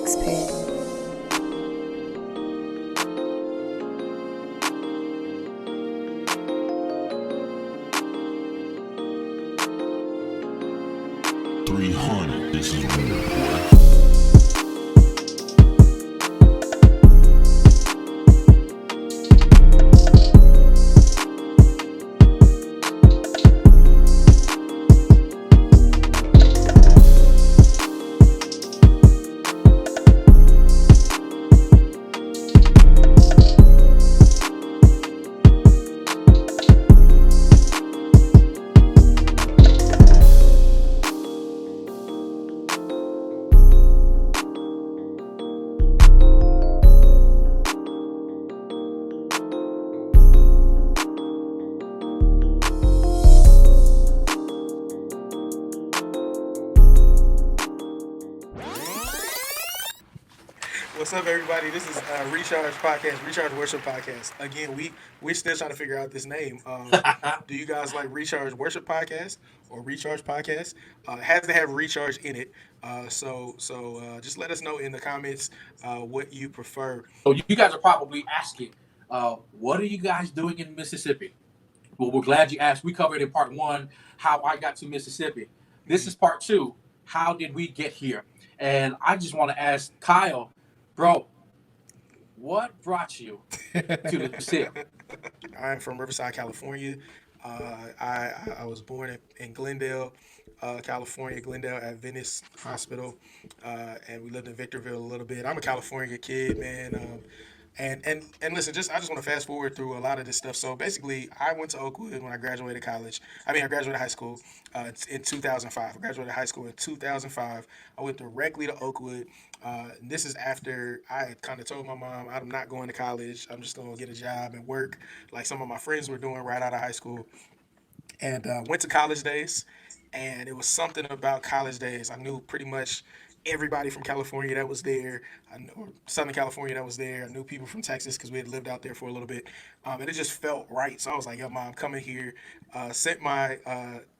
expert. 300, this is real, boy. What's up, everybody? This is Recharge Podcast, Recharge Worship Podcast. Again, we're still trying to figure out this name. Do you guys like Recharge Worship Podcast or Recharge Podcast? It has to have Recharge in it. So just let us know in the comments what you prefer. So you guys are probably asking, what are you guys doing in Mississippi? Well, we're glad you asked. We covered in part one how I got to Mississippi. This is part two. How did we get here? And I just want to ask Kyle, bro, what brought you to the city? I'm from Riverside, California. I was born in Glendale, California, Glendale Adventist Hospital, and we lived in Victorville a little bit. I'm a California kid, man. And listen, I just want to fast forward through a lot of this stuff. So basically, I went to Oakwood when I graduated college. I graduated high school in 2005. I graduated high school in 2005. I went directly to Oakwood. This is after I had kind of told my mom I'm not going to college. I'm just going to get a job and work like some of my friends were doing right out of high school. And went to college days, and it was something about college days. I knew pretty much everybody from California that was there. I know or Southern California that was there. I knew people from Texas because we had lived out there for a little bit, and it just felt right. So I was like, "Yo, mom, coming here." Sent my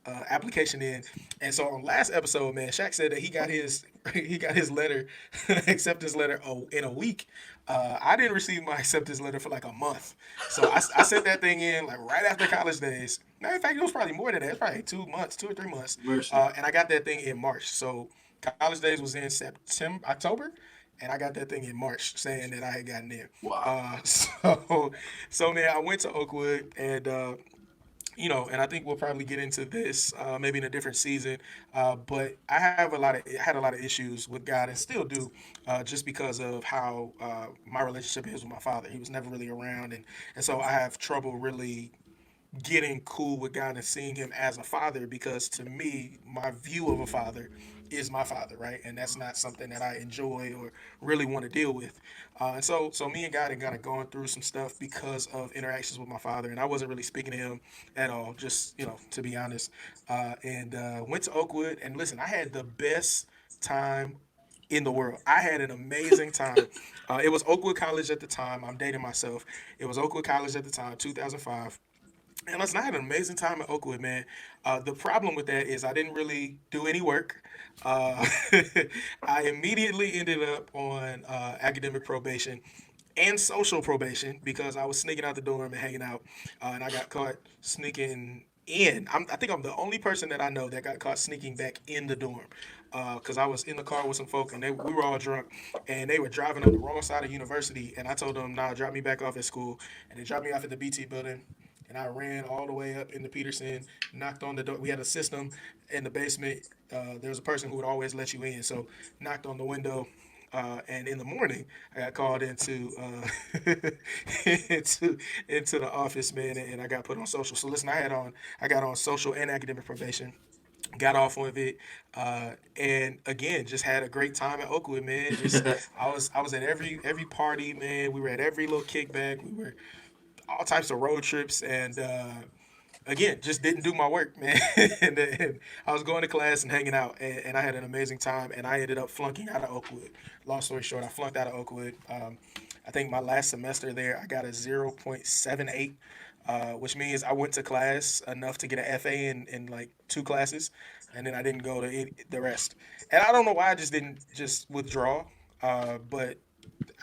application in, and so on last episode, man, Shaq said that he got his he got his letter, acceptance letter, in a week. I didn't receive my acceptance letter for like a month, so I sent that thing in like right after college days. Matter of fact, it was probably more than that. It was probably 2 months, 2 or 3 months, Mercy. and I got that thing in March. So college days was in September, October, and I got that thing in March, saying that I had gotten in. Wow. So man, I went to Oakwood, and and I think we'll probably get into this maybe in a different season. But I had a lot of issues with God, and still do, just because of how my relationship is with my father. He was never really around, and so I have trouble really getting cool with God and seeing him as a father, because to me, my view of a father is my father, right? And that's not something that I enjoy or really want to deal with. And so me and God had kind of gone through some stuff because of interactions with my father, and I wasn't really speaking to him at all, just, to be honest. And went to Oakwood, and listen, I had the best time in the world. I had an amazing time. It was Oakwood College at the time. I'm dating myself. It was Oakwood College at the time, 2005. And listen, I had an amazing time at Oakwood, man. The problem with that is I didn't really do any work. Uh, I immediately ended up on academic probation and social probation because I was sneaking out the dorm and hanging out, and I got caught sneaking in. I think I'm the only person that I know that got caught sneaking back in the dorm, because I was in the car with some folk, and we were all drunk, and they were driving on the wrong side of university, and I told them, "Nah, drop me back off at school," and they dropped me off at the BT building. And I ran all the way up into Peterson, knocked on the door. We had a system in the basement. There was a person who would always let you in. So knocked on the window. And in the morning, I got called into the office, man, and I got put on social. So listen, I got on social and academic probation, got off of it, and again, just had a great time at Oakwood, man. Just I was at every party, man. We were at every little kickback. We were all types of road trips, and again, just didn't do my work, man. and I was going to class and hanging out, and I had an amazing time, and I ended up flunking out of Oakwood. Long story short, I flunked out of Oakwood. I think my last semester there, I got a 0.78, which means I went to class enough to get an FA in like two classes, and then I didn't go to the rest. And I don't know why I just didn't just withdraw. But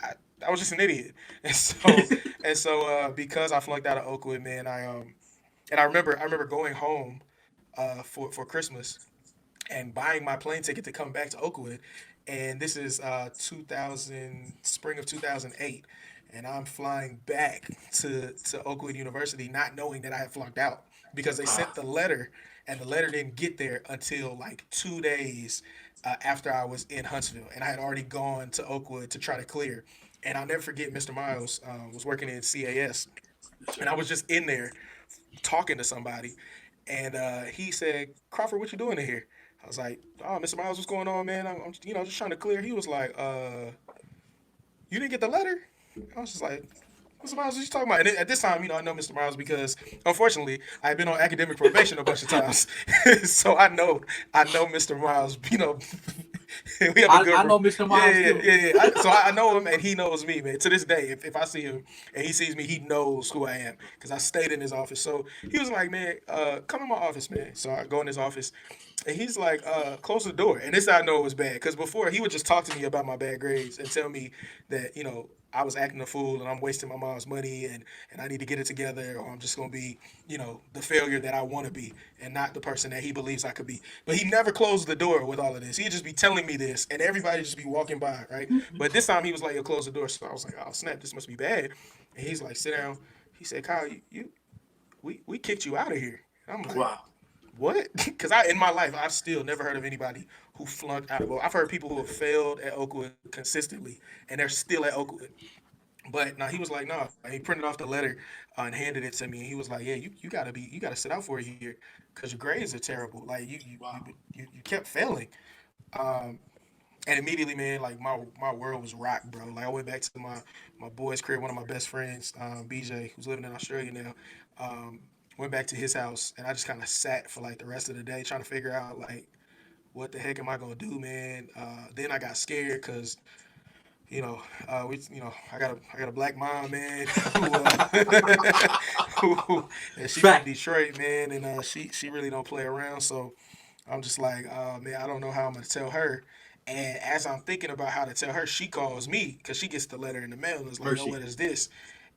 I, I was just an idiot, and so because I flunked out of Oakwood, man, and I remember going home for Christmas and buying my plane ticket to come back to Oakwood, and this is 2000 spring of 2008, and I'm flying back to Oakwood University, not knowing that I had flunked out because they sent the letter, and the letter didn't get there until like 2 days after I was in Huntsville, and I had already gone to Oakwood to try to clear. And I'll never forget Mr. Miles was working in CAS, Yes, and sir. I was just in there talking to somebody, and he said, "Crawford, what you doing in here?" I was like, "Oh, Mr. Miles, what's going on, man? I'm just trying to clear." He was like, "You didn't get the letter?" I was just like, "Mr. Miles, what you talking about?" And at this time, I know Mr. Miles because unfortunately I had been on academic probation a bunch of times, so I know Mr. Miles. We have a I, good, I know Mr. yeah, Miles yeah, too. yeah, yeah. So I know him and he knows me, man. To this day, if I see him and he sees me, he knows who I am because I stayed in his office. So he was like, "Man, come in my office, man." So I go in his office, and he's like, "Close the door." And this I know it was bad because before he would just talk to me about my bad grades and tell me that I was acting a fool and I'm wasting my mom's money and I need to get it together or I'm just gonna be the failure that I want to be and not the person that he believes I could be. But he never closed the door with all of this. He'd just be telling me this and everybody just be walking by, right? But this time he was like, "Yo, close the door." So I was like, "Oh snap, this must be bad." And he's like, "Sit down." He said, "Kyle, we kicked you out of here." And I'm like, Wow. what? Because in my life I've still never heard of anybody who flunked out of Oakwood. I've heard people who have failed at Oakwood consistently and they're still at Oakwood. But now he was like, no. He printed off the letter and handed it to me. And he was like, yeah, you gotta sit out for a year because your grades are terrible. Like Wow. you kept failing. Um, and immediately, man, like my world was rocked, bro. Like I went back to my boy's crib, one of my best friends, BJ, who's living in Australia now. Um, went back to his house, and I just kind of sat for like the rest of the day trying to figure out like what the heck am I gonna do, man? Then I got scared because I got a black mom, man, who and she from Fact. Detroit, man, and she really don't play around. So I'm just like, man, I don't know how I'm gonna tell her. And as I'm thinking about how to tell her, she calls me because she gets the letter in the mail and is like, "Yo, Mercy. what is this?"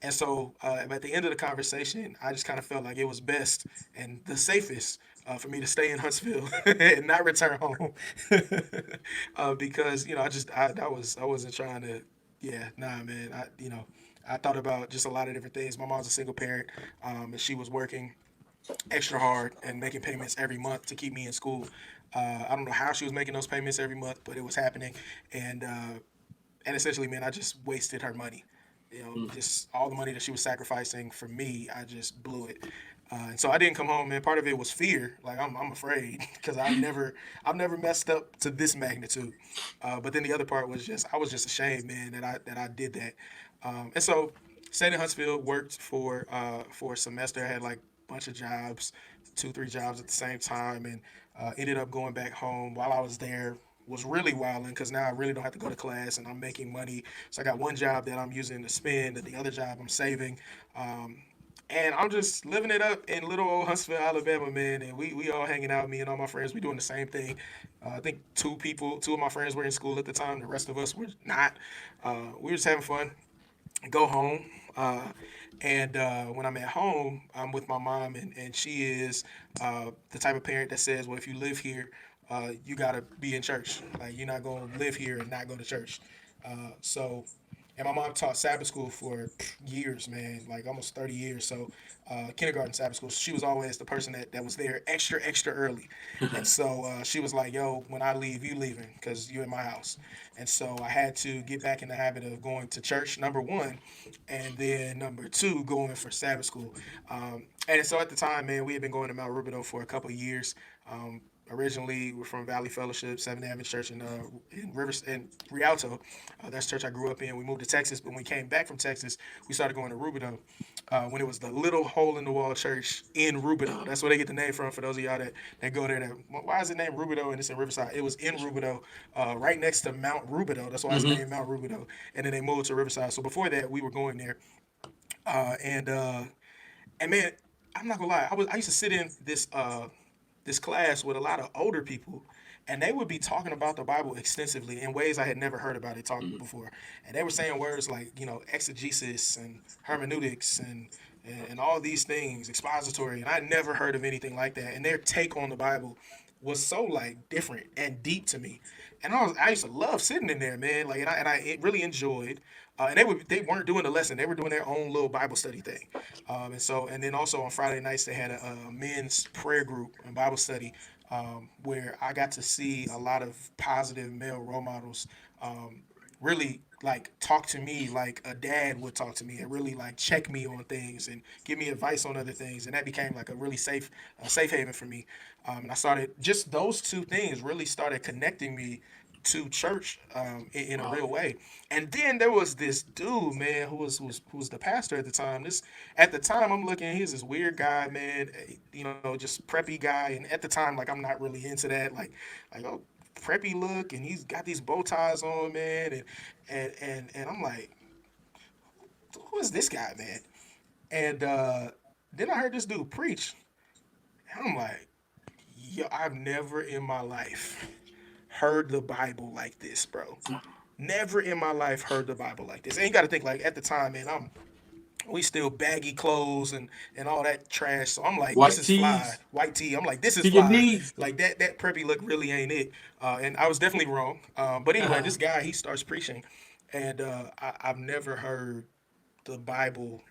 And so at the end of the conversation, I just kind of felt like it was best and the safest for me to stay in Huntsville and not return home because I wasn't trying to. Yeah, nah, man. I thought about just a lot of different things. My mom's a single parent, and she was working extra hard and making payments every month to keep me in school. I don't know how she was making those payments every month, but it was happening, and essentially, man, I just wasted her money. Just all the money that she was sacrificing for me, I just blew it. And so I didn't come home, man. Part of it was fear, like I'm afraid because I've never messed up to this magnitude. But then the other part was just I was just ashamed, man, that I did that. And so stayed in Huntsville, worked for a semester. I had like a bunch of jobs, 2, 3 jobs at the same time, and ended up going back home while I was there. Was really wilding because now I really don't have to go to class and I'm making money. So I got one job that I'm using to spend, and the other job I'm saving. Um, and I'm just living it up in little old Huntsville, Alabama, man. And we all hanging out, me and all my friends. We doing the same thing. I think two of my friends were in school at the time. The rest of us were not. We were just having fun. Go home. And when I'm at home, I'm with my mom, and she is the type of parent that says, well, if you live here, you got to be in church. Like, you're not going to live here and not go to church. So, and my mom taught Sabbath school for years, man, like almost 30 years. So, kindergarten Sabbath school. She was always the person that was there extra, extra early. And so she was like, yo, when I leave, you leaving because you're in my house. And so I had to get back in the habit of going to church, number one, and then number two, going for Sabbath school. And so at the time, man, we had been going to Mount Rubidoux for a couple of years. Originally, we're from Valley Fellowship, Seventh Adventist Church in Rivers in Rialto. That's the church I grew up in. We moved to Texas, but when we came back from Texas, we started going to Rubidoux when it was the little hole in the wall church in Rubidoux. That's where they get the name from. For those of y'all that go there, why is it named Rubidoux and it's in Riverside? It was in Rubidoux, right next to Mount Rubidoux. That's why it's Mm-hmm. named Mount Rubidoux. And then they moved to Riverside. So before that, we were going there, and man, I'm not gonna lie. I used to sit in this class with a lot of older people, and they would be talking about the Bible extensively in ways I had never heard about it talked before. And they were saying words like, exegesis and hermeneutics and all these things, expository, and I never heard of anything like that. And their take on the Bible was so like different and deep to me. And I used to love sitting in there, man. Like, and I really enjoyed. And they weren't doing the lesson; they were doing their own little Bible study thing. And then also on Friday nights they had a men's prayer group and Bible study, where I got to see a lot of positive male role models, really like talk to me like a dad would talk to me, and really like check me on things and give me advice on other things. And that became like a really safe haven for me. And I started, just those two things really started connecting me to church, in a Wow. real way. And then there was this dude, man, who was the pastor at the time. This At the time I'm looking, he's this weird guy, man, just preppy guy. And at the time, like, I'm not really into that, like, oh, preppy look, and he's got these bow ties on, man, and I'm like, who is this guy, man? And then I heard this dude preach, and I'm like, yo, I've never in my life heard the Bible like this, bro. Never in my life heard the Bible like this. And you got to think, like, at the time, man, we still baggy clothes and all that trash. So I'm like, this White is fly. tees White tee. I'm like, this is to your fly. knees. Like, that preppy look really ain't it. And I was definitely wrong. But anyway, this guy, he starts preaching, and I've never heard the Bible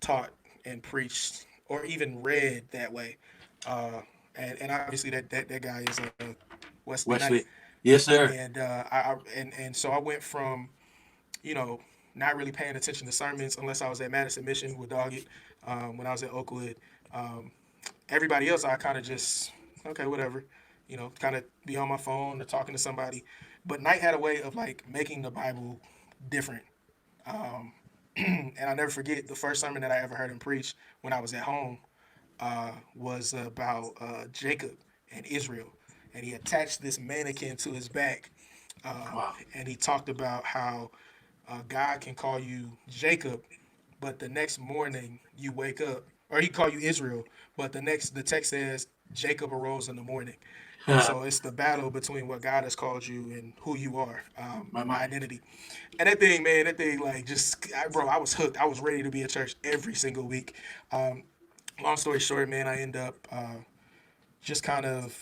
taught and preached or even read that way. Uh, and obviously that guy is Wesley Knight. Wesley. Yes, sir. And and so I went from, you know, not really paying attention to sermons unless I was at Madison Mission with Dog It, when I was at Oakwood. Um, Everybody else, I kind of just, okay, whatever, kind of be on my phone or talking to somebody. But Knight had a way of like making the Bible different. Um, and I never forget the first sermon that I ever heard him preach when I was at home, was about Jacob and Israel. And he attached this mannequin to his back, Wow. and he talked about how God can call you Jacob, but the next morning you wake up, or he call you Israel, but the text says Jacob arose in the morning. And so it's the battle between what God has called you and who you are, My my mind. identity. And that thing, man, that thing, like, bro, I was hooked. I was ready to be at church every single week. Um, Long story short, man, I end up just kind of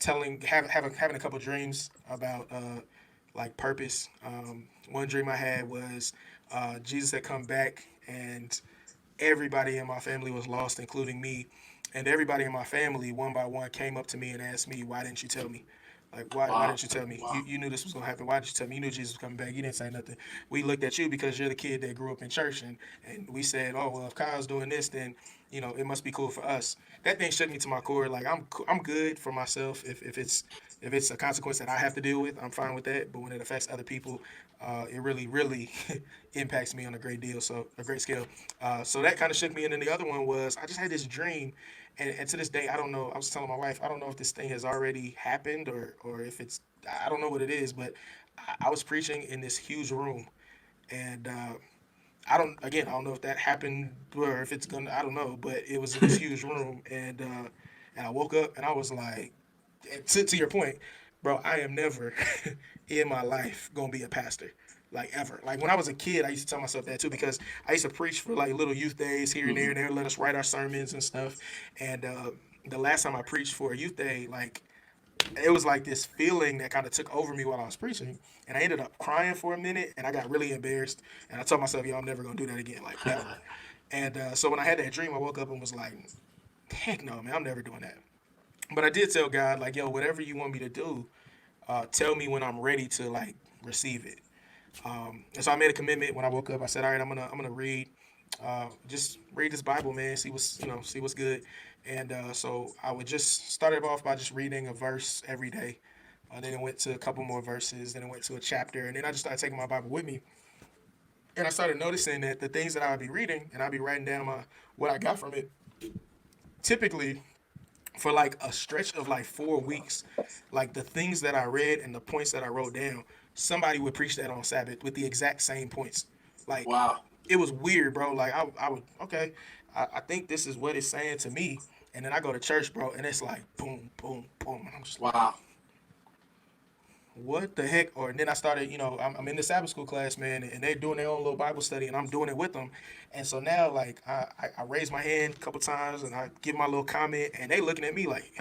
having a couple dreams about like purpose. One dream I had was Jesus had come back, and everybody in my family was lost, including me. And everybody in my family, one by one, came up to me and asked me, "Why didn't you tell me? Like, why Wow. didn't you tell me? Wow. You knew this was gonna happen. Why didn't you tell me? You knew Jesus was coming back. You didn't say nothing. We looked at you because you're the kid that grew up in church, and we said, oh well, if Kyle's doing this, then it must be cool for us." That thing shook me to my core. Like, I'm good for myself. If it's a consequence that I have to deal with, I'm fine with that. But when it affects other people, it really, really impacts me on a great deal. So a great scale. So that kind of shook me. And then the other one was, I just had this dream, and to this day, I don't know. I was telling my wife, I don't know if this thing has already happened, or if it's, I don't know what it is. But I was preaching in this huge room, and I don't know if that happened or if it's gonna. I don't know, but it was in this huge room, and I woke up and I was like, to your point, bro, I am never in my life gonna be a pastor. Like, ever. Like, when I was a kid, I used to tell myself that too, because I used to preach for like little youth days here and there, Mhm. and they would let us write our sermons and stuff. And the last time I preached for a youth day, like, it was like this feeling that kind of took over me while I was preaching, and I ended up crying for a minute, and I got really embarrassed, and I told myself, "Yo, I'm never gonna do that again, like, ever." And so when I had that dream, I woke up and was like, "Heck no, man, I'm never doing that." But I did tell God, like, "Yo, whatever you want me to do, tell me when I'm ready to like receive it." And so I made a commitment when I woke up. I said, "All right, I'm gonna read, just read this Bible, man. See what's good." And so I would just start it off by just reading a verse every day. Then it went to a couple more verses. Then it went to a chapter, and then I just started taking my Bible with me. And I started noticing that the things that I'd be reading and I'd be writing down what I got from it. Typically, for like a stretch of like 4 weeks, like the things that I read and the points that I wrote down, somebody would preach that on Sabbath with the exact same points. Like, Wow. it was weird, bro. Like, I would, okay, I think this is what it's saying to me. And then I go to church, bro, and it's like boom, boom, boom. And I'm just like, Wow. what the heck? Or and then I started, I'm in the Sabbath school class, man, and they're doing their own little Bible study, and I'm doing it with them. And so now, like, I raise my hand a couple times, and I give my little comment, and they looking at me like,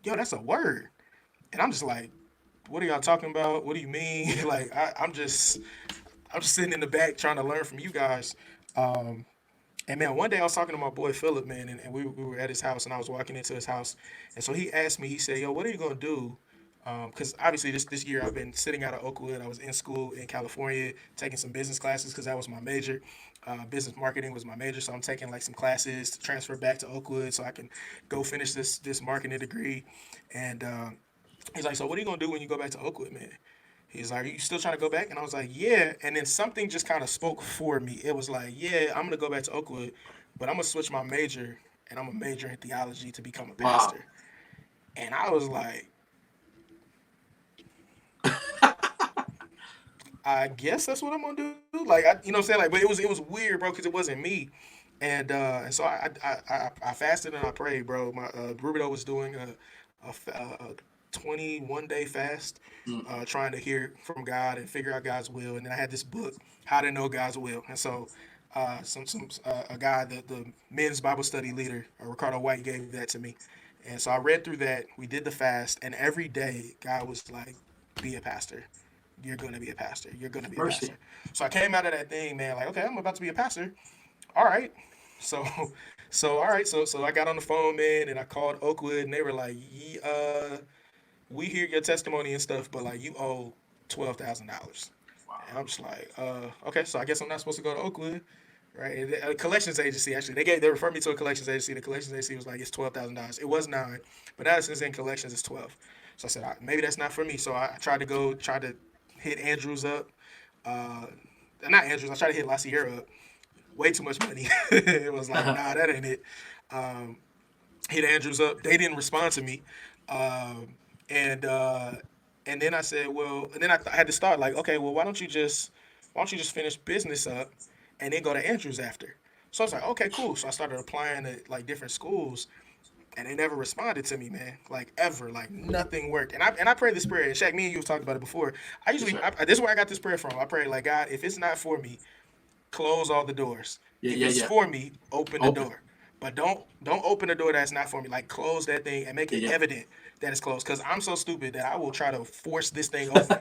yo, that's a word. And I'm just like, what are y'all talking about? What do you mean? Like, I'm just sitting in the back trying to learn from you guys. Um, And man, one day I was talking to my boy Philip, man, and we were at his house, and I was walking into his house, and so he asked me, he said, "Yo, what are you gonna do?" Because obviously this year I've been sitting out of Oakwood. I was in school in California, taking some business classes because that was my major. Business marketing was my major, so I'm taking like some classes to transfer back to Oakwood so I can go finish this marketing degree. And he's like, "So what are you gonna do when you go back to Oakwood, man?" He's like, "Are you still trying to go back?" And I was like, "Yeah." And then something just kind of spoke for me. It was like, "Yeah, I'm gonna go back to Oakwood, but I'm gonna switch my major and I'm gonna major in theology to become a Wow. pastor." And I was like, "I guess that's what I'm gonna do." Like, what I'm saying? Like, but it was weird, bro, because it wasn't me. And so I fasted and I prayed, bro. My Rubido was doing a 21-day fast, Mm. trying to hear from God and figure out God's will. And then I had this book, How to Know God's Will. And so some a guy, the men's Bible study leader, Ricardo White, gave that to me. And so I read through that. We did the fast, and every day God was like, "Be a pastor. You're gonna be a pastor. You're gonna be a Mercy. pastor." So I came out of that thing, man, like, okay, I'm about to be a pastor. All right. So all right, so I got on the phone, man, and I called Oakwood, and they were like, we hear your testimony and stuff, but like you owe $12,000. And I'm just like, okay, so I guess I'm not supposed to go to Oakwood, right? And a collections agency, actually, they referred me to a collections agency. The collections agency was like, it's $12,000. It was nine, but now since in collections, it's 12. So I said, maybe that's not for me. So I tried to hit Andrews up, uh, not Andrews. I tried to hit La Sierra up. Way too much money. It was like, nah, that ain't it. Um, Hit Andrews up. They didn't respond to me. Um, and and then I said, well, and then I had to start like, okay, well, why don't you just finish business up and then go to Andrews after? So I was like, okay, cool. So I started applying at like different schools, and they never responded to me, man. Like ever, like nothing worked. And I prayed this prayer. And Shaq, me and you was talking about it before. Yes, sir. This is where I got this prayer from. I prayed like, God, if it's not for me, close all the doors. Yeah, If yeah, it's yeah. for me, open the Open. door. But don't open the door that's not for me. Like close that thing and make Yeah, it yeah. evident that it's closed. Cause I'm so stupid that I will try to force this thing open.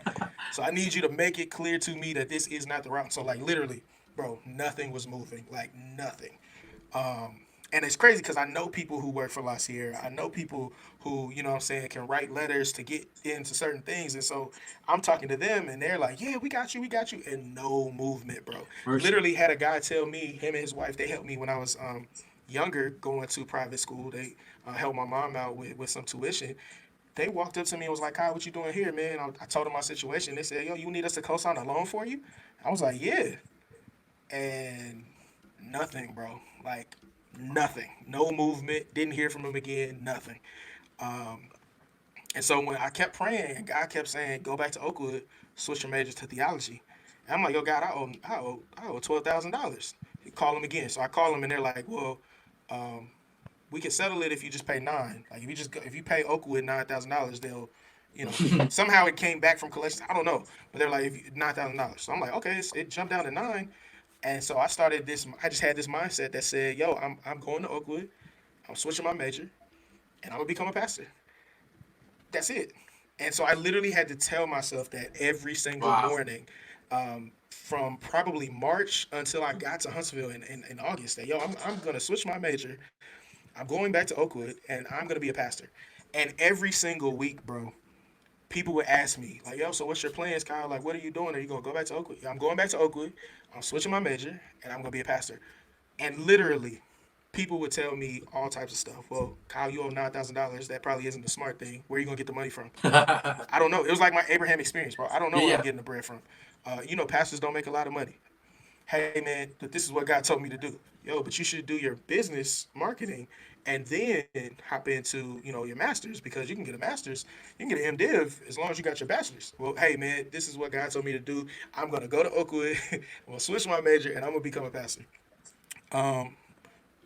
So I need you to make it clear to me that this is not the route. So like literally, bro, nothing was moving. Like nothing. Um, and it's crazy because I know people who work for La Sierra. I know people who, what I'm saying, can write letters to get into certain things. And so I'm talking to them and they're like, yeah, we got you. And no movement, bro. Mercy. Literally had a guy tell me, him and his wife, they helped me when I was younger going to private school. They helped my mom out with some tuition. They walked up to me and was like, Kyle, what you doing here, man? I told them my situation. They said, yo, you need us to co-sign a loan for you? I was like, yeah. And nothing, bro. Like nothing. No movement. Didn't hear from him again. Nothing. Um, and so when I kept praying, and God kept saying, "Go back to Oakwood, switch your major to theology." And I'm like, "Yo, God, I owe $12,000." He call him again. So I call him, and they're like, "Well, um, we can settle it if you just pay nine. Like if you pay Oakwood $9,000, they'll, somehow it came back from collections. I don't know, but they're like, if $9,000. So I'm like, okay, it jumped down to nine. And so I started this. I just had this mindset that said, "Yo, I'm going to Oakwood. I'm switching my major, and I'm gonna become a pastor. That's it." And so I literally had to tell myself that every single Wow. morning, from probably March until I got to Huntsville in August. That, yo, I'm gonna switch my major. I'm going back to Oakwood, and I'm gonna be a pastor. And every single week, bro, people would ask me like, "Yo, so what's your plans, Kyle? Like, what are you doing? Are you gonna go back to Oakwood?" "Yeah, I'm going back to Oakwood. I'm switching my major, and I'm gonna be a pastor." And literally, people would tell me all types of stuff. Well, Kyle, you owe $9,000. That probably isn't the smart thing. Where are you gonna get the money from? Yeah, I don't know. It was like my Abraham experience, bro. I don't know where I'm yeah. getting the bread from. Pastors don't make a lot of money. Hey, man, this is what God told me to do. Yo, but you should do your business marketing and then hop into, your master's because you can get a master's. You can get an MDiv as long as you got your bachelor's. Well, hey, man, this is what God told me to do. I'm going to go to Oakwood. I'm going to switch my major and I'm going to become a pastor. Um,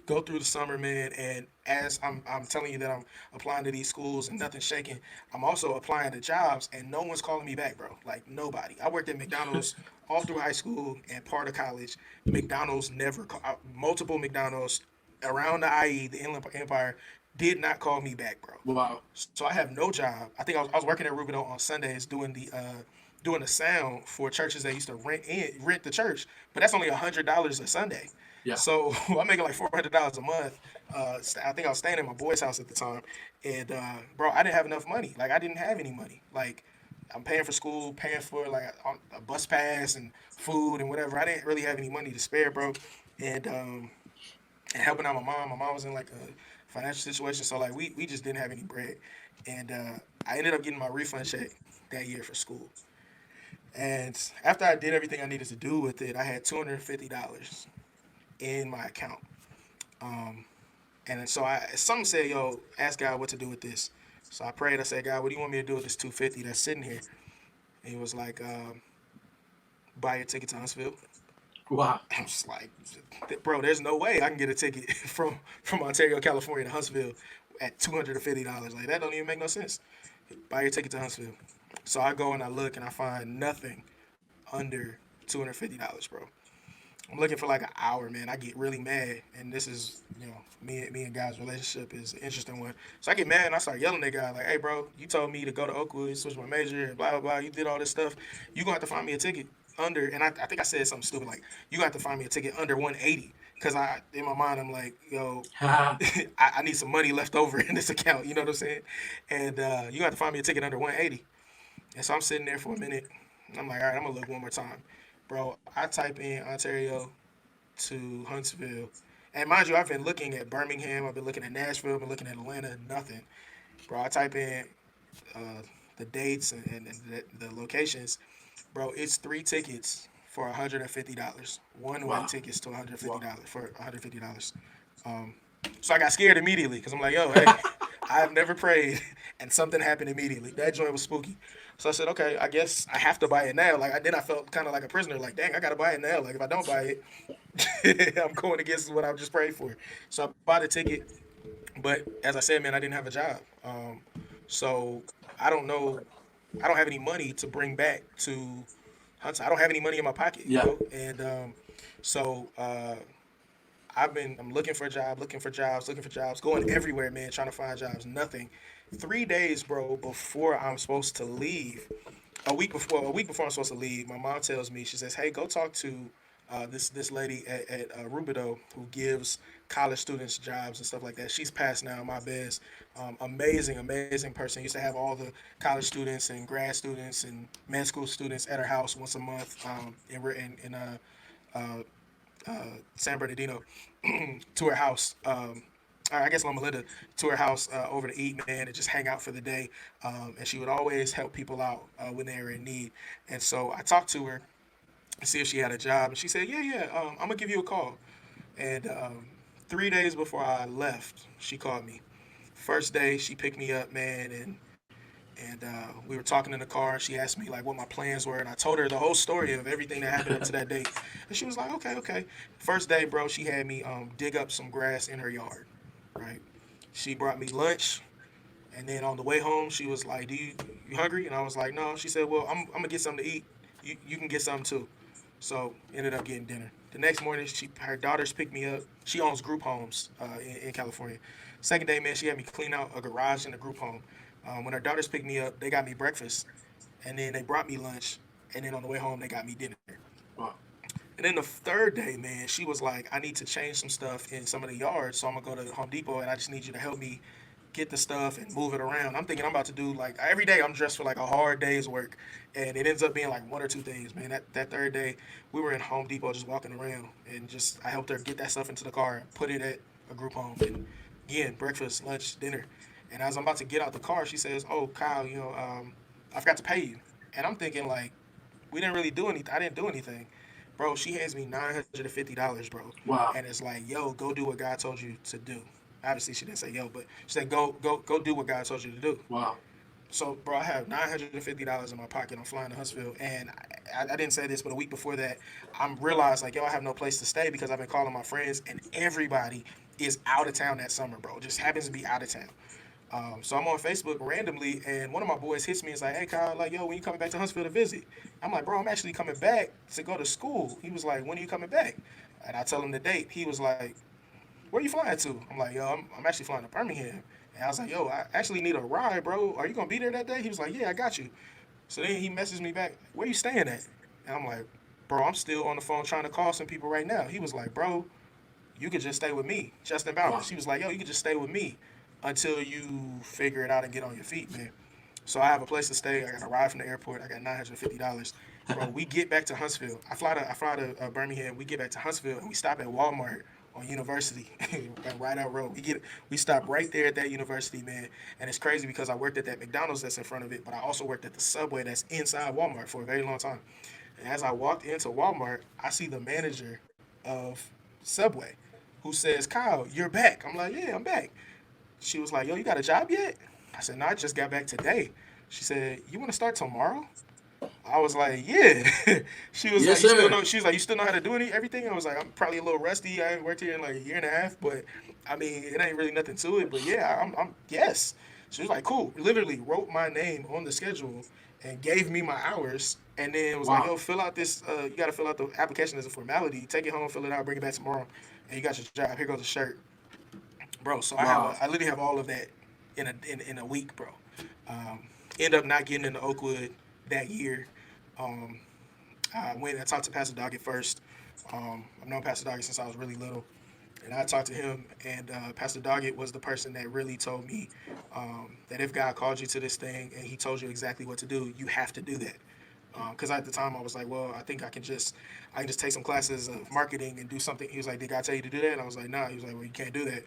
go through the summer, man, and as I'm telling you that I'm applying to these schools and nothing's shaking, I'm also applying to jobs and no one's calling me back, bro. Like nobody. I worked at McDonald's all through high school and part of college. McDonald's never multiple McDonald's around the IE, the Inland Empire, did not call me back, bro. Wow. So I have no job. I was working at Rubino on Sundays doing the sound for churches that used to rent the church, but that's only $100 a Sunday. Yeah. So I'm making like $400 a month. I think I was staying at my boy's house at the time, and bro, I didn't have enough money. Like I didn't have any money. Like I'm paying for school, paying for like a bus pass and food and whatever. I didn't really have any money to spare, bro, and helping out my mom. My mom was in like a financial situation, so like we just didn't have any bread, and I ended up getting my refund check that year for school. And after I did everything I needed to do with it, I had $250 in my account. Um, and so some said, "Yo, ask God what to do with this." So I prayed. I said, "God, what do you want me to do with this 250 that's sitting here?" And he was like, "Buy a ticket to Huntsville." Wow. I was like, "Bro, there's no way I can get a ticket from Ontario, California to Huntsville at $250. Like that don't even make no sense. Buy your ticket to Huntsville." So I go and I look and I find nothing under $250, bro. I'm looking for like an hour, man. I get really mad, and this is, me and Guy's relationship is an interesting one. So I get mad and I start yelling at Guy like, "Hey, bro, you told me to go to Oakwood, switch my major, and blah blah blah. You did all this stuff. You gonna have to find me a ticket under." And I think I said something stupid like, "You gonna have to find me a ticket under 180." Because in my mind I'm like, yo, I need some money left over in this account. You know what I'm saying? And you have to find me a ticket under 180. And so I'm sitting there for a minute. And I'm like, all right, I'm gonna look one more time, bro. I type in Ontario to Huntsville, and mind you, I've been looking at Birmingham, I've been looking at Nashville, I've been looking at Atlanta, nothing, bro. I type in uh, the dates and the locations, bro. It's three tickets for $150. One way Wow. tickets to Wow. $150 for $150. Um, so I got scared immediately because I'm like, yo, hey, I've never prayed, and something happened immediately. That joint was spooky. So I said, okay, I guess I have to buy it now. Like I felt kind of like a prisoner. Like, dang, I gotta buy it now. Like if I don't buy it, I'm going against what I just prayed for. So I bought a ticket, but as I said, man, I didn't have a job. So I don't know. I don't have any money to bring back to Hunter. I don't have any money in my pocket, Yeah. and so I'm looking for a job, looking for jobs, looking for jobs, going everywhere, man, trying to find jobs. Nothing. 3 days, bro, before I'm supposed to leave, a week before I'm supposed to leave, my mom tells me, she says, "Hey, go talk to this lady at Rubido who gives college students jobs and stuff like that. She's passed now, my best. Amazing person. Used to have all the college students and grad students and med school students at her house once a month. Uh, San Bernardino to her house. Or I guess Loma Linda to her house over to eat, man, and just hang out for the day. And she would always help people out when they were in need. And so I talked to her and see if she had a job, and she said, "Yeah, yeah, I'm gonna give you a call." And 3 days before I left, she called me. First day, she picked me up, man, and we were talking in the car. And she asked me like what my plans were, and I told her the whole story of everything that happened up to that date. And she was like, "Okay, okay." First day, bro, she had me dig up some grass in her yard. Right? She brought me lunch, and then on the way home, she was like, "You hungry?" And I was like, "No." She said, "Well, I'm gonna get something to eat. You can get something too." So ended up getting dinner. The next morning, her daughters picked me up. She owns group homes in California. Second day, man, she had me clean out a garage in a group home. When her daughters picked me up, they got me breakfast, and then they brought me lunch, and then on the way home, they got me dinner. Wow. And then the third day, man, she was like, "I need to change some stuff in some of the yards, so I'm gonna go to Home Depot, and I just need you to help me get the stuff and move it around." I'm thinking I'm about to do like every day. I'm dressed for like a hard day's work, and it ends up being like one or two things, man. That third day, we were in Home Depot just walking around, and just I helped her get that stuff into the car, and put it at a group home, and again, breakfast, lunch, dinner. And as I'm about to get out the car, she says, "Oh, Kyle, I forgot to pay you." And I'm thinking like, we didn't really do anything. I didn't do anything. Bro, she hands me $950, bro. Wow. And it's like, yo, go do what God told you to do. Obviously she didn't say yo, but she said go do what God told you to do. Wow. So, bro, I have $950 in my pocket. I'm flying to Huntsville, and I didn't say this, but a week before that, I'm realized like, yo, I have no place to stay because I've been calling my friends, and everybody is out of town that summer, bro. Just happens to be out of town. So I'm on Facebook randomly, and one of my boys hits me. It's like, "Hey, Kyle, like, yo, when you coming back to Huntsville to visit?" I'm like, "Bro, I'm actually coming back to go to school." He was like, "When are you coming back?" And I tell him the date. He was like, "Where you flying to?" I'm like, "Yo, I'm actually flying to Birmingham." And I was like, "Yo, I actually need a ride, bro. Are you gonna be there that day?" He was like, "Yeah, I got you." So then he messaged me back, "Where you staying at?" And I'm like, "Bro, I'm still on the phone trying to call some people right now." He was like, "Bro, you could just stay with me." Justin Wow. Bowers. He was like, "Yo, you could just stay with me until you figure it out and get on your feet, man." So I have a place to stay. I got a ride from the airport. I got $950. Bro, we get back to Huntsville. I fly to Birmingham. We get back to Huntsville and we stop at Walmart on University, right out road. We stop right there at that university, man. And it's crazy because I worked at that McDonald's that's in front of it, but I also worked at the Subway that's inside Walmart for a very long time. And as I walked into Walmart, I see the manager of Subway who says, "Kyle, you're back." I'm like, "Yeah, I'm back." She was like, "Yo, you got a job yet?" I said, "No, I just got back today." She said, "You want to start tomorrow?" I was like, "Yeah." She was Yes, like, "You still sir. know?" She was like, "You still know how to do everything?" I was like, "I'm probably a little rusty. I haven't worked here in like a year and a half, but I mean, it ain't really nothing to it. But yeah, I'm yes." She was like, "Cool." Literally wrote my name on the schedule and gave me my hours, and then was like, Wow. "Yo, fill out this. You got to fill out the application as a formality. Take it home, fill it out, bring it back tomorrow, and you got your job. Here goes the shirt, bro." So Wow. I literally have all of that in a week, bro. Um, End up not getting into Oakwood that year. Um, I went and talked to Pastor Doggett first. I've known Pastor Doggett since I was really little. And I talked to him, and Pastor Doggett was the person that really told me that if God called you to this thing and he told you exactly what to do, you have to do that. Because at the time I was like, well, I think I can just take some classes of marketing and do something. He was like, "Did God tell you to do that?" And I was like, "Nah." He was like, "Well, you can't do that."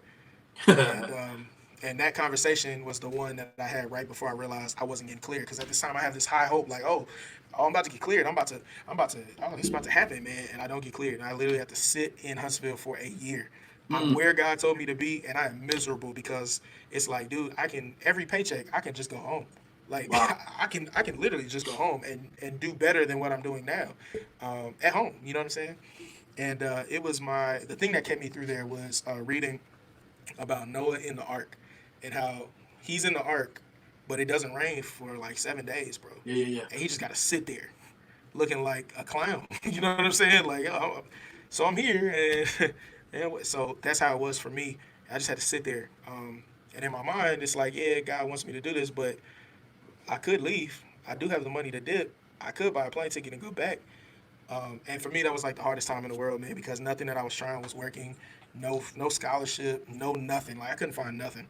And that conversation was the one that I had right before I realized I wasn't getting cleared. Because at this time I have this high hope, like, oh, I'm about to get cleared. Oh, it's about to happen, man. And I don't get cleared. And I literally have to sit in Huntsville for a year. I'm Mm. where God told me to be, and I am miserable because it's like, dude, I can every paycheck I can just go home. Like Wow. I can literally just go home and do better than what I'm doing now, at home. You know what I'm saying? And it was the thing that kept me through there was reading about Noah in the ark and how he's in the ark, but it doesn't rain for like 7 days, bro. Yeah, yeah, yeah. And he just got to sit there looking like a clown. You know what I'm saying? Like, oh, so I'm here, and, and so that's how it was for me. I just had to sit there. And in my mind, it's like, yeah, God wants me to do this, but I could leave. I do have the money to dip. I could buy a plane ticket and go back. And for me, that was like the hardest time in the world, man, because nothing that I was trying was working. No scholarship, no nothing. Like I couldn't find nothing.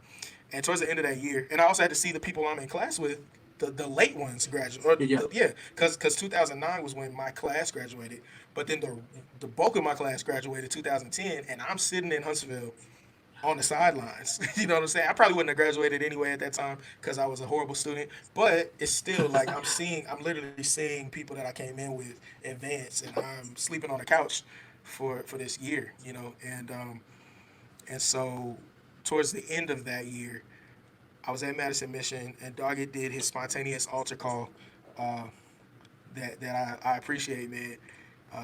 And towards the end of that year, and I also had to see the people I'm in class with, the late ones graduate, or Yeah, yeah. yeah, because 2009 was when my class graduated, but then the bulk of my class graduated 2010, and I'm sitting in Huntsville on the sidelines. You know what I'm saying? I probably wouldn't have graduated anyway at that time because I was a horrible student. But it's still like I'm literally seeing people that I came in with advance, and I'm sleeping on the couch for this year. And so towards the end of that year, I was at Madison Mission, and Doggett did his spontaneous altar call. Uh, that I appreciate, man.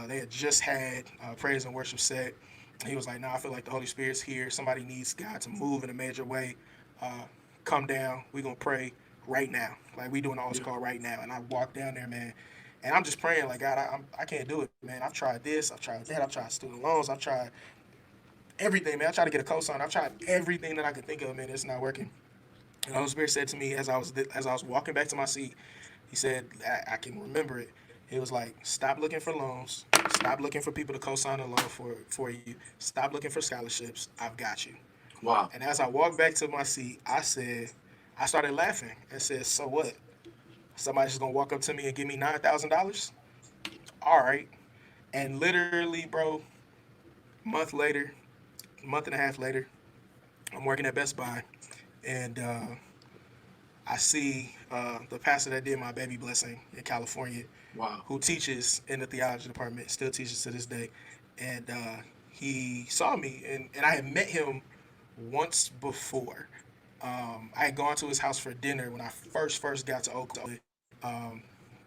They had just had praise and worship set. And he was like, "Nah, I feel like the Holy Spirit's here. Somebody needs God to move in a major way. Uh, Come down. We're gonna pray right now. Like we doing an altar Yeah. call right now." And I walked down there, man. And I'm just praying, like, God, I can't do it, man. I've tried this, I've tried that, I've tried student loans, I've tried everything, man. I tried to get a cosign, I've tried everything that I could think of, man. It's not working. And the Holy Spirit said to me as I was walking back to my seat, he said, I can remember it. He was like, "Stop looking for loans. Stop looking for people to co-sign a loan for you. Stop looking for scholarships. I've got you." Wow. And as I walked back to my seat, I started laughing and said, "So what? Somebody's just gonna walk up to me and give me $9,000? All right." And literally, bro, month and a half later, I'm working at Best Buy, and I see the pastor that did my baby blessing in California, Wow. who teaches in the theology department, still teaches to this day. And he saw me, and I had met him once before. I had gone to his house for dinner when I first got to Oakland. Um,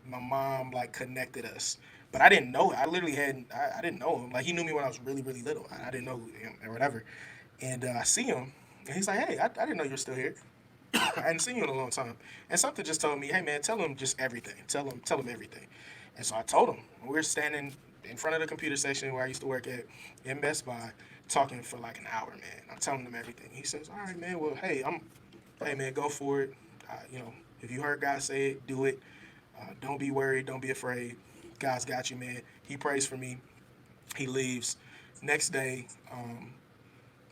my mom like connected us, but I didn't know. I literally hadn't. I didn't know him. Like he knew me when I was really little. I didn't know him or whatever. And I see him, and he's like, "Hey, I didn't know you were still here. I hadn't seen you in a long time." And something just told me, "Hey, man, tell him just everything. Tell him everything." And so I told him. We're standing in front of the computer section where I used to work at in Best Buy, talking for like an hour, man. I'm telling him everything. He says, "All right, man. Well, hey, man, go for it. If you heard God say it, do it. Don't be worried. Don't be afraid. God's got you, man." He prays for me. He leaves. Next day,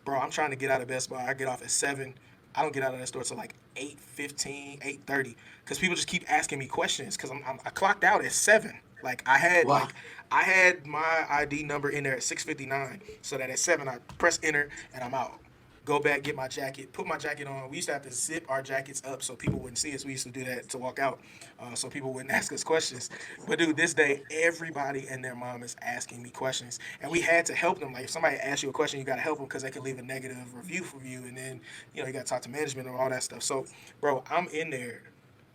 bro, I'm trying to get out of Best Buy. I get off at 7. I don't get out of that store till like 8:15, 8:30, because people just keep asking me questions. Because I clocked out at 7. Like Wow. I had my ID number in there at 6:59, so that at 7 I press enter and I'm out. Go back, get my jacket, put my jacket on. We used to have to zip our jackets up so people wouldn't see us. We used to do that to walk out, so people wouldn't ask us questions. But dude, this day, everybody and their mom is asking me questions, and we had to help them. Like if somebody asks you a question, you got to help them because they could leave a negative review for you, and then you got to talk to management and all that stuff. So, bro, I'm in there,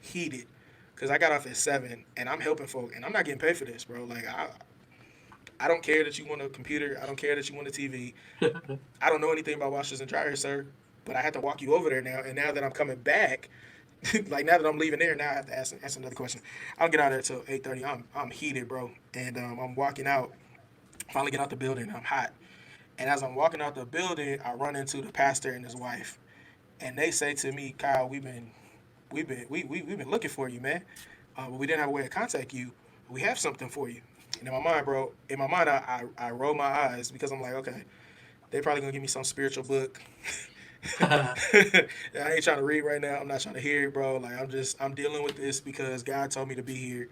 heated, because I got off at 7, and I'm helping folk, and I'm not getting paid for this, bro. Like I don't care that you want a computer. I don't care that you want a TV. I don't know anything about washers and dryers, sir. But I have to walk you over there now. And now that I'm coming back, like now that I'm leaving there, now I have to ask another question. I don't get out of there till 8:30. I'm heated, bro. And I'm walking out. Finally get out the building. I'm hot. And as I'm walking out the building, I run into the pastor and his wife. And they say to me, "Kyle, we've been looking for you, man. But we didn't have a way to contact you. We have something for you." And in my mind, bro, I roll my eyes because I'm like, okay, they probably gonna give me some spiritual book. I ain't trying to read right now. I'm not trying to hear it, bro. Like I'm dealing with this because God told me to be here.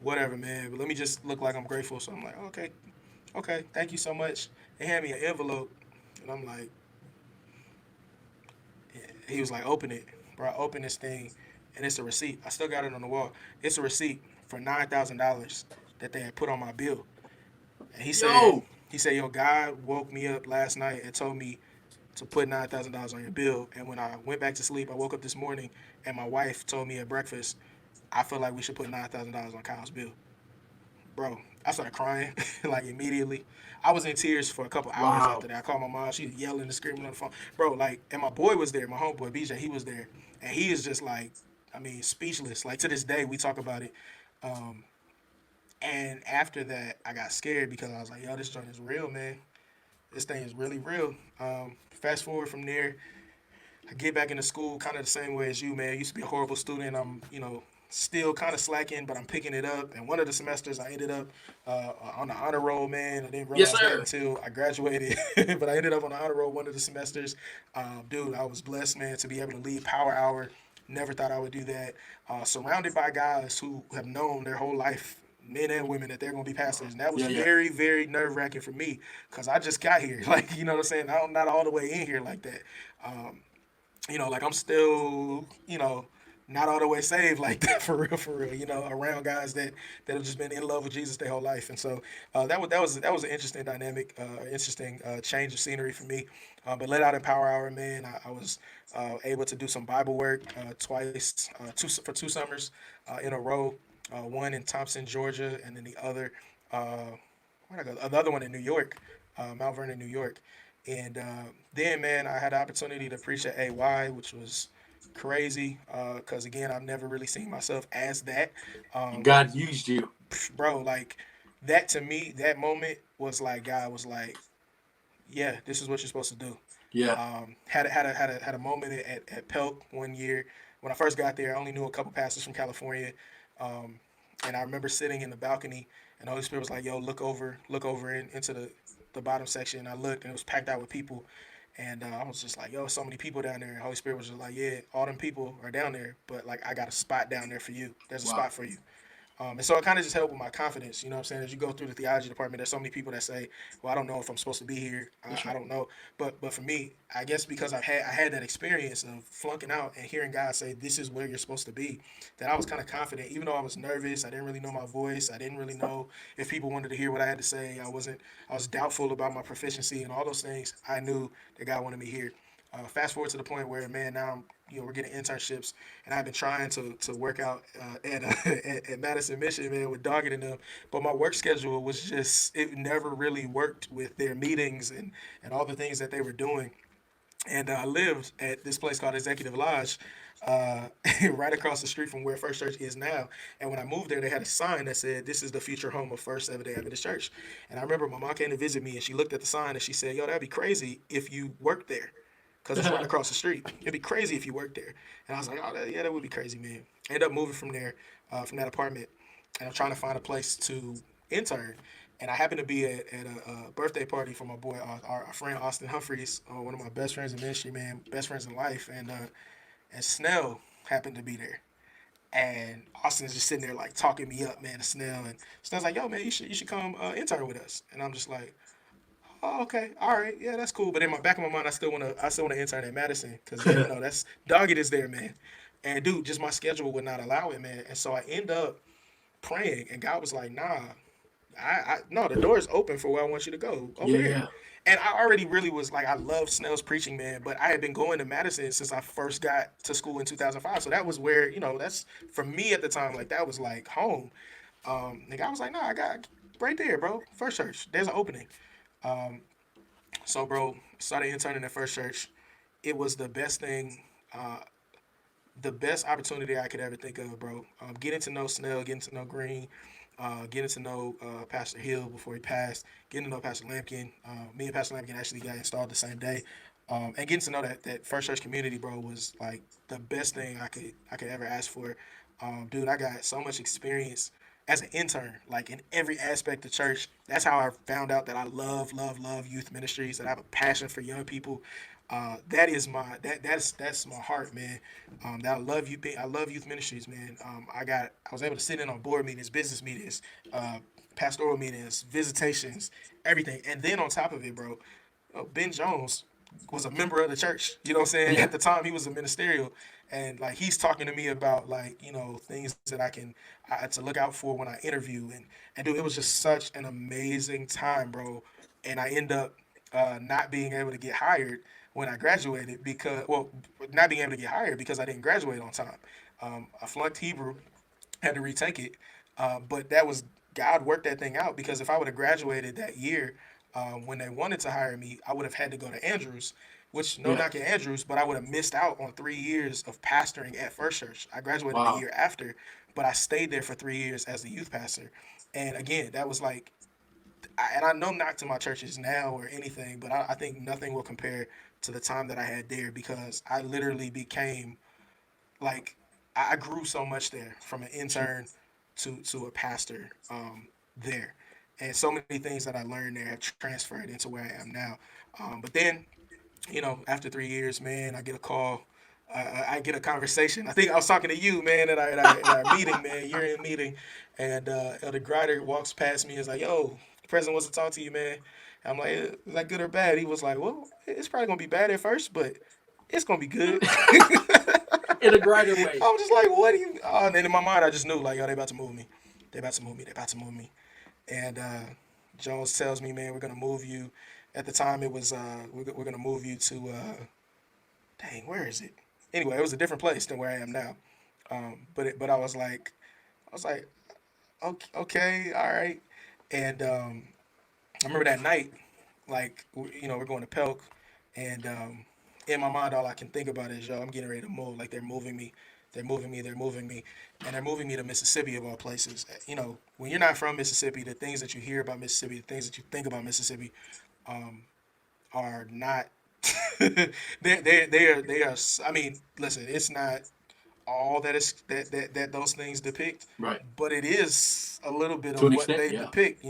Whatever, man. But let me just look like I'm grateful. So I'm like, okay, okay, thank you so much. They hand me an envelope, and I'm like, he was like, open it, bro. I open this thing, and it's a receipt. I still got it on the wall. It's a receipt for $9,000 that they had put on my bill. And Yo. he said, yo, God woke me up last night and told me to put $9,000 on your bill. And when I went back to sleep, I woke up this morning, and my wife told me at breakfast, I feel like we should put $9,000 on Kyle's bill. Bro, I started crying like immediately. I was in tears for a couple hours Wow. after that. I called my mom. She was yelling and screaming on the phone. Bro, like, and my boy was there. My homeboy, BJ, he was there. And he is just like, I mean, speechless. Like, to this day, we talk about it. Um, and after that, I got scared because I was like, yo, this joint is real, man. This thing is really real. Fast forward from there, I get back into school kind of the same way as you, man. I used to be a horrible student. I'm, still kind of slacking, but I'm picking it up. And one of the semesters, I ended up on the honor roll, man. I didn't Yes, realize that sir. until I graduated, but I ended up on the honor roll one of the semesters. Dude, I was blessed, man, to be able to lead Power Hour. Never thought I would do that. Surrounded by guys who have known their whole life, men and women, that they're going to be pastors. And that was Yeah, yeah. very, very nerve wracking for me because I just got here. Like, you know what I'm saying? I'm not all the way in here like that. Um, like I'm still, not all the way saved like that for real, around guys that have just been in love with Jesus their whole life. And so that was an interesting dynamic, interesting change of scenery for me. But let out in Power Hour, man, I was able to do some Bible work twice, for 2 summers in a row. One in Thompson, Georgia, and then the other, where I go? The other one in New York, Mount Vernon, New York. And then, man, I had the opportunity to preach at AY, which was crazy. Because again, I've never really seen myself as that. Um, God used you. Bro, like that to me, that moment was like God was like, "Yeah, this is what you're supposed to do." Yeah. Had a moment at Pelt one year when I first got there. I only knew a couple pastors from California, um, and I remember sitting in the balcony, and the Holy Spirit was like, "Yo, look over into the bottom section." And I looked, and it was packed out with people, and I was just like, "Yo, so many people down there." And the Holy Spirit was just like, "Yeah, all them people are down there, but like I got a spot down there for you. There's a Wow. spot for you." And so it kind of just helped with my confidence. You know what I'm saying? As you go through the theology department, there's so many people that say, well, I don't know if I'm supposed to be here. That's I right. don't know. But for me, I guess because I had that experience of flunking out and hearing God say, this is where you're supposed to be, that I was kind of confident. Even though I was nervous, I didn't really know my voice. I didn't really know if people wanted to hear what I had to say. I was doubtful about my proficiency and all those things. I knew that God wanted me here. Fast forward to the point where, man, now we're getting internships, and I've been trying to work out at Madison Mission, man, with Doggett and them. But my work schedule was just, it never really worked with their meetings and all the things that they were doing. And I lived at this place called Executive Lodge, uh, right across the street from where First Church is now. And when I moved there, they had a sign that said, "This is the future home of First Seventh-day Adventist Church." And I remember my mom came to visit me, and she looked at the sign and she said, "Yo, that'd be crazy if you worked there, because it's right across the street. It'd be crazy if you worked there." And I was like, "Oh, yeah, that would be crazy, man." I ended up moving from there, from that apartment, and I'm trying to find a place to intern. And I happened to be at a birthday party for my boy, our friend Austin Humphreys, one of my best friends in ministry, man, best friends in life, and Snell happened to be there. And Austin's just sitting there like talking me up, man, to Snell, and Snell's like, "Yo, man, you should come intern with us." And I'm just like, "Oh, okay, all right, yeah, that's cool." But in my back of my mind, I still want to intern at Madison because that's Doggett is there, man. And dude, just my schedule would not allow it, man. And so I end up praying, and God was like, "Nah, no, the door is open for where I want you to go over here." Yeah. And I already really was like, I love Snell's preaching, man, but I had been going to Madison since I first got to school in 2005. So that was where, that's for me at the time, like that was like home. The guy was like, "No, I got right there, bro. First Church. There's an opening." Um, so, bro, started interning at First Church. It was uh, the best opportunity I could ever think of, bro. Getting to know Snell, getting to know Green, getting to know Pastor Hill before he passed, getting to know Pastor Lampkin. Me and Pastor Lampkin actually got installed the same day, and getting to know that First Church community, bro, was like the best thing I could ever ask for. Dude, I got so much experience as an intern, like in every aspect of church. That's how I found out that I love youth ministries. That I have a passion for young people. That is that's my heart, man. That I love youth ministries, man. I was able to sit in on board meetings, business meetings, pastoral meetings, visitations, everything. And then on top of it, bro, Ben Jones was a member of the church. You know what I'm saying? Yeah. At the time, he was a ministerial, and like he's talking to me about like things that I to look out for when I interview, and dude, it was just such an amazing time, bro. And I end up not being able to get hired when I graduated not being able to get hired because I didn't graduate on time. I flunked Hebrew, had to retake it. But that was God worked that thing out because if I would have graduated that year, when they wanted to hire me, I would have had to go to Andrews, which no Yeah. knock at Andrews, but I would have missed out on 3 years of pastoring at First Church. I graduated the Wow. year after, but I stayed there for 3 years as the youth pastor. And again, that was like, and I know not to my churches now or anything, but I think nothing will compare to the time that I had there because I literally became like I grew so much there from an intern to a pastor there, and so many things that I learned there have transferred into where I am now. But then after 3 years, man, I get a call. I get a conversation. I think I was talking to you, man, at our meeting, man, year-end meeting, and Elder Grider walks past me and is like, "Yo, the president wants to talk to you, man." And I'm like, "Is that good or bad?" He was like, "Well, it's probably gonna be bad at first, but it's gonna be good." In a greater way. I'm just like, what do you? Oh, and then in my mind, I just knew, like, yo, they about to move me. They about to move me. They about to move me. And Jones tells me, man, we're gonna move you. At the time, it was we're gonna move you to dang, where is it? Anyway, it was a different place than where I am now. But I was like, okay, okay, all right. And I remember that night, like we're going to Pelk, and in my mind, all I can think about is, yo, I'm getting ready to move. Like they're moving me, and they're moving me to Mississippi of all places. When you're not from Mississippi, the things that you hear about Mississippi, the things that you think about Mississippi, um, are not. they are. I mean, listen, it's not all that those things depict, Right. but it is a little bit To of an what extent, they yeah. depict.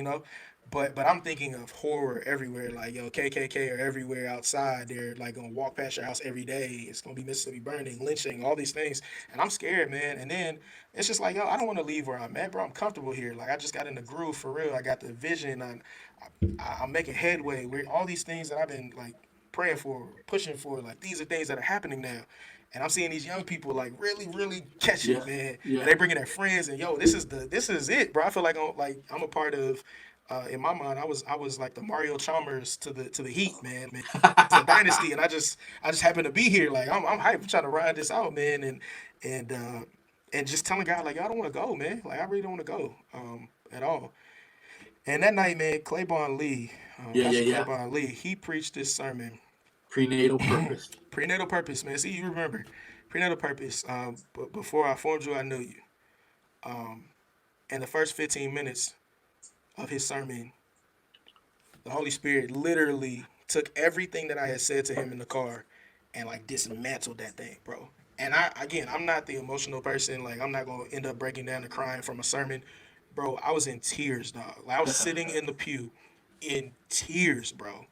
But I'm thinking of horror everywhere. Like yo, KKK are everywhere outside. They're like gonna walk past your house every day. It's gonna be Mississippi burning, lynching, all these things, and I'm scared, man. And then it's just like yo, I don't want to leave where I'm at, bro. I'm comfortable here. Like I just got in the groove for real. I got the vision. I'm making headway. Where all these things that I've been like praying for, pushing for, like these are things that are happening now. And I'm seeing these young people like really, really catch Yeah. it, man. And Yeah. they bringing their friends, and yo, this is it, bro. I feel like I'm a part of. In my mind, I was like the Mario Chalmers to the Heat, man. It's the dynasty, and I just happen to be here. Like I'm hyped, I'm trying to ride this out, man, and uh, and just telling God like, yo, I don't want to go, man. Like I really don't want to go at all. And that night, man, Yeah. Yeah. Pastor Yeah. Claiborne Lee, he preached this sermon. Prenatal purpose. Prenatal purpose, man. See, you remember prenatal purpose. But before I formed you, I knew you. Um, in the first 15 minutes of his sermon, the Holy Spirit literally took everything that I had said to him in the car and like dismantled that thing, bro. And I'm not the emotional person. Like, I'm not gonna end up breaking down and crying from a sermon, bro. I was in tears, dog. Like, I was sitting in the pew in tears, bro.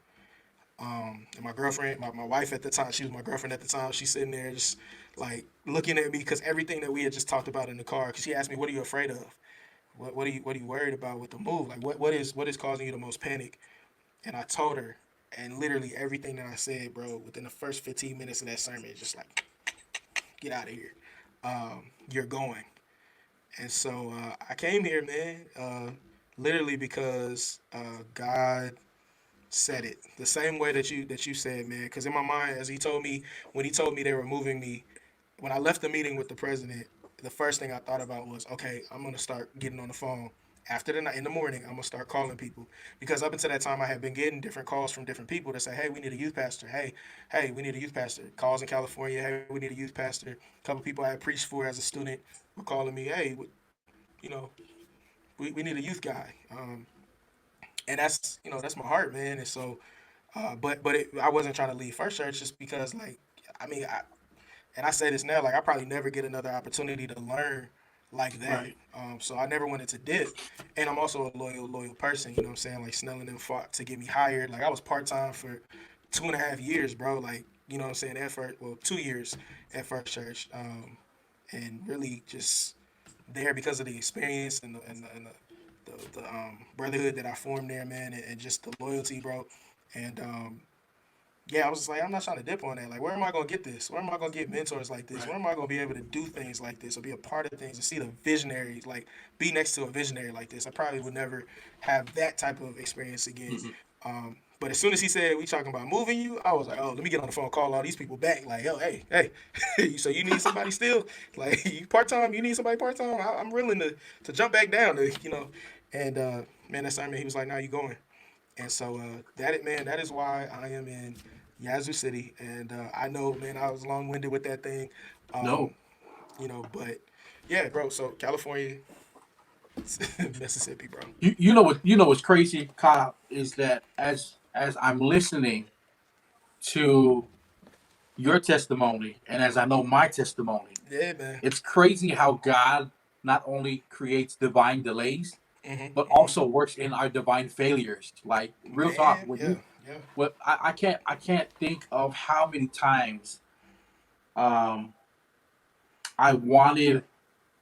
And my girlfriend, my wife at the time, she was my girlfriend at the time. She's sitting there just like looking at me because everything that we had just talked about in the car. Because she asked me, "What are you afraid of? What are you worried about with the move? Like, what is causing you the most panic?" And I told her, and literally everything that I said, bro, within the first 15 minutes of that sermon, it's just like, get out of here. You're going. And so I came here, man, literally because God said it the same way that you said, man. Because in my mind, as he told me when he told me they were moving me, when I left the meeting with the president, the first thing I thought about was, okay, I'm gonna start getting on the phone after the night in the morning. I'm gonna start calling people because up until that time, I had been getting different calls from different people that say, hey, we need a youth pastor. Hey, we need a youth pastor. Calls in California. Hey, we need a youth pastor. A couple people I had preached for as a student were calling me. Hey, you know, we need a youth guy. And that's my heart, man. And so, I wasn't trying to leave First Church just because, like, I mean, and I say this now, like, I probably never get another opportunity to learn like that. Right. So I never wanted to dip. And I'm also a loyal person, you know what I'm saying? Like, Snell and them fought to get me hired. Like, I was part time for 2.5 years, bro. Like, you know what I'm saying? At first, well, 2 years at First Church. And really just there because of the experience and the brotherhood that I formed there, man, and just the loyalty, bro. And yeah, I was just like, I'm not trying to dip on that. Like, where am I gonna get this? Where am I gonna get mentors like this? Right. Where am I gonna be able to do things like this or be a part of things and see the visionaries, like be next to a visionary like this? I probably would never have that type of experience again. Mhm. But as soon as he said we talking about moving you, I was like, oh, let me get on the phone, call all these people back. Like, yo, hey, so you need somebody still? Like, you part time? You need somebody part time? I'm willing to jump back down to. And man, that sermon, he was like, now you going. And so that is why I am in Yazoo City. And I know, man, I was long winded with that thing. No. Um, but yeah, bro. So California, Mississippi, bro. You know what's crazy, Kyle, is that as I'm listening to your testimony and as I know my testimony, Yeah, man. it's crazy how God not only creates divine delays, but Mm-hmm. also works in our divine failures. Like real talk, Man, when yeah, you yeah. what I can't think of how many times um I wanted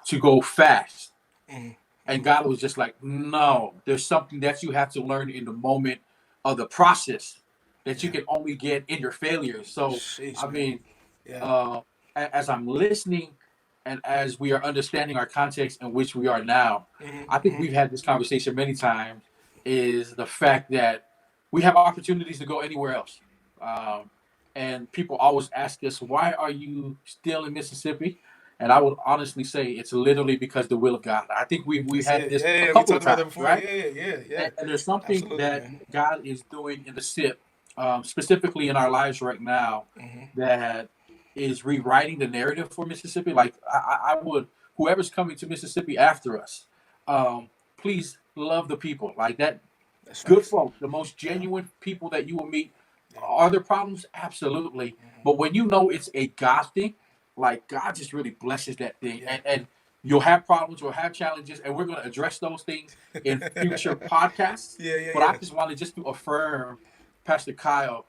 to go fast. And Mm-hmm. God was just like, no, there's something that you have to learn in the moment of the process that you Yeah. can only get in your failures. So, Sheesh, I man. mean, Yeah. uh, as I'm listening and as we are understanding our context in which we are now, I Mm-hmm. think Mm-hmm. we've had this conversation many times. Is the fact that we have opportunities to go anywhere else. Um, and people always ask us, why are you still in Mississippi? And I would honestly say it's literally because the will of God. I think we That's had it. this Yeah, a yeah. We couple of talked about that times, before. right? Yeah, yeah, yeah. And there's something Absolutely, that man. God is doing in the SIP, specifically in our lives right now, Mm-hmm. that is rewriting the narrative for Mississippi. Like I would, whoever's coming to Mississippi after us, please love the people like that. That's Good facts. folk, the most Yeah, genuine people that you will meet. yeah. Are there problems? Absolutely. But Mm-hmm. when you know it's a God thing, like God just really blesses that thing. Yeah. And you'll have problems, you'll have challenges, and we're going to address those things in future podcasts. Yeah, yeah, But I yeah. just wanted just to affirm, Pastor Kyle,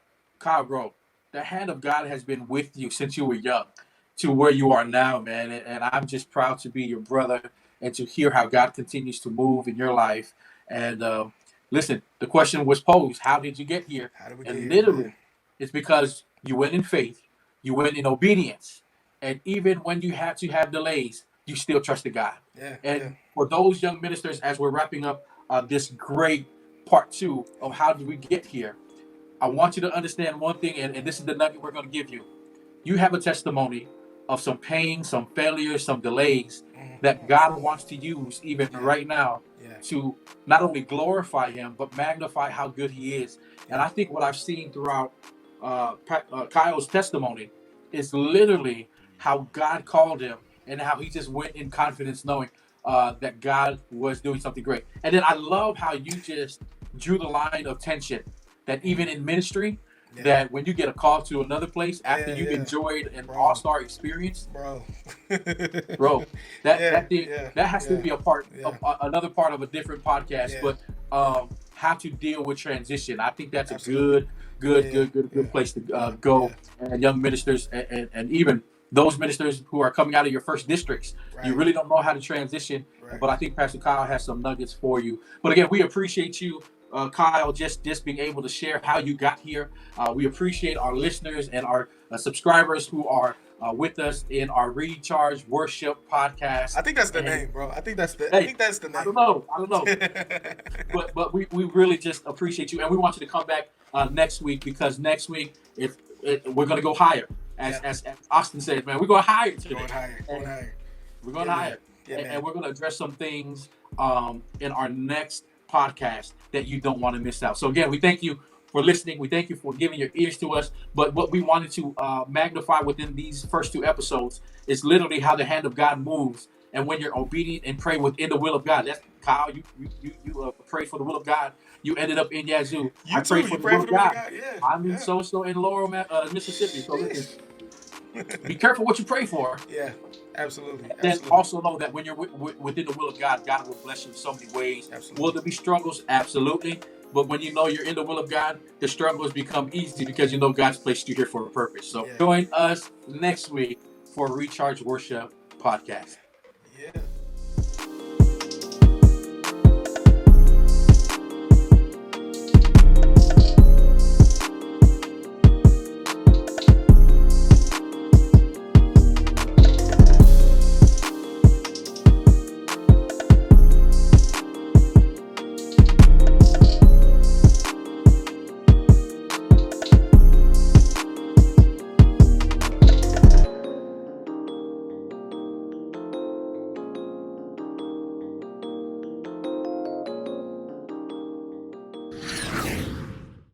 bro, the hand of God has been with you since you were young to where you are now, man. And I'm just proud to be your brother and to hear how God continues to move in your life. And listen, the question was posed, how did you get here? How did we get And here, man? literally, it's because you went in faith, you went in obedience, and even when you had to have delays, you still trusted God. Yeah, yeah. And for those young ministers, as we're wrapping up this great part two of how did we get here, I want you to understand one thing, and this is the nugget we're going to give you. You have a testimony of some pain, some failures, some delays that Mm-hmm. God wants to use even Yeah, right now yeah, to not only glorify Him, but magnify how good He is. And yeah. I think what I've seen throughout Kyle's testimony is literally how God called him and how he just went in confidence knowing that God was doing something great. And then I love how you just drew the line of tension that even in ministry, that when you get a call to another place after you've enjoyed an all-star experience, bro, that has to be a part of another part of a different podcast. But how to deal with transition, I think that's a good place to go. And young ministers and even those ministers who are coming out of your first districts, you really don't know how to transition. But I think Pastor Kyle has some nuggets for you. But again, we appreciate you, Kyle, just being able to share how you got here. We appreciate our listeners and our subscribers who are with us in our Recharge Worship podcast. I think that's the name, bro. I think that's the name. I don't know. but we really just appreciate you, and we want you to come back next week, because next week we're going to go higher. As Austin said, man, we're going higher today. We're going higher. And we're going to address some things in our next podcast that you don't want to miss out. So again, we thank you for listening. We thank you for giving your ears to us. But what we wanted to magnify within these first 2 episodes is literally how the hand of God moves. And when you're obedient and pray within the will of God, that's Kyle. You prayed for the will of God. You ended up in Yazoo. I prayed for the will of God. I'm in so in Laurel, Mississippi. So listen, be careful what you pray for. Yeah, absolutely. Then also know that when you're within the will of God, God will bless you in so many ways. Absolutely. Will there be struggles? Absolutely. But when you know you're in the will of God, the struggles become easy because you know God's placed you here for a purpose. So join us next week for Recharge Worship podcast. Yeah.